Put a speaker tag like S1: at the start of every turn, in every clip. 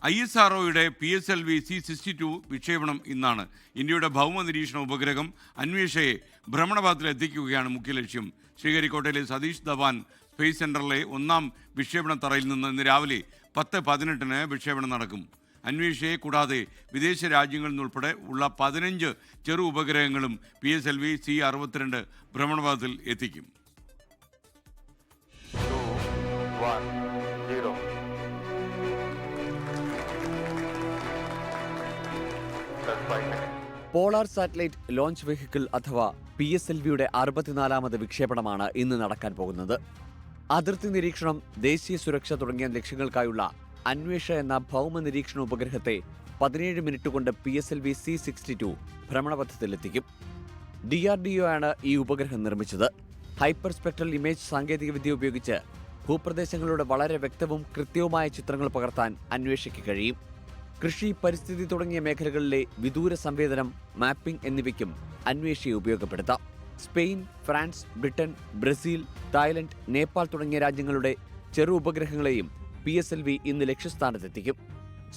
S1: ISROയുടെ PSLV C-62 വിക്ഷേപണം ഇന്നാണ്. ഇന്ത്യയുടെ ഭൗമ നിരീക്ഷണ ഉപഗ്രഹം അന്വേഷയെ ഭ്രമണപഥത്തിൽ എത്തിക്കുകയാണ് മുഖ്യ ലക്ഷ്യം. ശ്രീഹരിക്കോട്ടയിലെ സതീഷ് ധവാൻ സ്പേസ് സെന്ററിലെ ഒന്നാം വിക്ഷേപണ തറയിൽ നിന്ന് ഇന്ന് രാവിലെ 10:18 വിക്ഷേപണം നടക്കും. അന്വേഷയെ കൂടാതെ വിദേശ രാജ്യങ്ങളിൽ നിന്നുൾപ്പെടെ ഉള്ള 15 ചെറു ഉപഗ്രഹങ്ങളും PSLV C-62 ഭ്രമണപഥത്തിൽ എത്തിക്കും.
S2: 2, 1, 0.
S3: പോളാർ സാറ്റലൈറ്റ് ലോഞ്ച് വെഹിക്കിൾ അഥവാ PSLVയുടെ 64ാമത് വിക്ഷേപണമാണ് ഇന്ന് നടക്കാൻ പോകുന്നത്. അതിർത്തി നിരീക്ഷണം, ദേശീയ സുരക്ഷ തുടങ്ങിയ ലക്ഷ്യങ്ങൾക്കായുള്ള അന്വേഷ എന്ന ഭൗമ നിരീക്ഷണ ഉപഗ്രഹത്തെ 17 മിനിറ്റ് കൊണ്ട് PSLV C-62 ഭ്രമണപഥത്തിലെത്തിക്കും. DRDO ആണ് ഈ ഉപഗ്രഹം നിർമ്മിച്ചത്. ഹൈപ്പർ സ്പെക്ട്രൽ ഇമേജ് സാങ്കേതികവിദ്യ ഉപയോഗിച്ച് ഭൂപ്രദേശങ്ങളുടെ വളരെ വ്യക്തവും കൃത്യവുമായ ചിത്രങ്ങൾ പകർത്താൻ അന്വേഷയ്ക്ക് കഴിയും. കൃഷി, പരിസ്ഥിതി തുടങ്ങിയ മേഖലകളിലെ വിദൂര സംവേദനം, മാപ്പിംഗ് എന്നിവയ്ക്കും അന്വേഷയെ ഉപയോഗപ്പെടുത്താം. Spain, France, Britain, Brazil, Thailand, Nepal തുടങ്ങിയ രാജ്യങ്ങളുടെ ചെറു ഉപഗ്രഹങ്ങളെയും PSLV ഇന്ന് ലക്ഷ്യസ്ഥാനത്തെത്തിക്കും.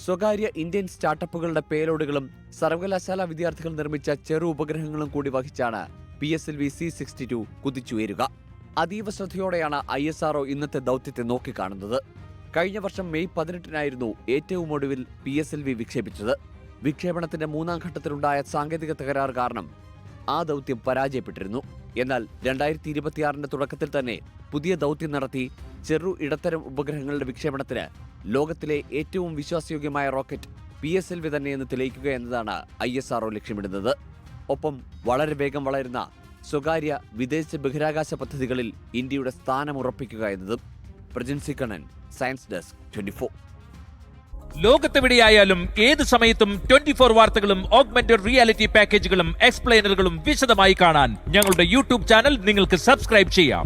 S3: സ്വകാര്യ ഇന്ത്യൻ സ്റ്റാർട്ടപ്പുകളുടെ പേലോഡുകളും സർവകലാശാല വിദ്യാർത്ഥികൾ നിർമ്മിച്ച ചെറു ഉപഗ്രഹങ്ങളും കൂടി വഹിച്ചാണ് PSLV C-62 കുതിച്ചുയരുക. അതീവ ശ്രദ്ധയോടെയാണ് ISRO ഇന്നത്തെ ദൗത്യത്തെ നോക്കിക്കാണുന്നത്. കഴിഞ്ഞ വർഷം മെയ് 18 ഏറ്റവും ഒടുവിൽ PSLV വിക്ഷേപിച്ചത്. വിക്ഷേപണത്തിന്റെ 3ാം ഘട്ടത്തിലുണ്ടായ സാങ്കേതിക തകരാറ് കാരണം ആ ദൗത്യം പരാജയപ്പെട്ടിരുന്നു. എന്നാൽ 2026 തുടക്കത്തിൽ തന്നെ പുതിയ ദൗത്യം നടത്തി ചെറു ഇടത്തരം ഉപഗ്രഹങ്ങളുടെ വിക്ഷേപണത്തിന് ലോകത്തിലെ ഏറ്റവും വിശ്വാസയോഗ്യമായ റോക്കറ്റ് PSLV തന്നെയെന്ന് തെളിയിക്കുക എന്നതാണ് ISRO ലക്ഷ്യമിടുന്നത്. ഒപ്പം വളരെ വേഗം വളരുന്ന സ്വകാര്യ വിദേശ ബഹിരാകാശ പദ്ധതികളിൽ ഇന്ത്യയുടെ സ്ഥാനം ഉറപ്പിക്കുക എന്നതും. പ്രജൻസി കണ്ണൻ, സയൻസ് ഡെസ്ക്, 24.
S4: ലോകത്തെവിടെയായാലും ഏത് സമയത്തും 24 വാർത്തകളും ഓഗ്മെന്റഡ് റിയാലിറ്റി പാക്കേജുകളും എക്സ്പ്ലെയിനറുകളും വിശദമായി കാണാൻ ഞങ്ങളുടെ യൂട്യൂബ് ചാനൽ നിങ്ങൾക്ക് സബ്സ്ക്രൈബ് ചെയ്യാം.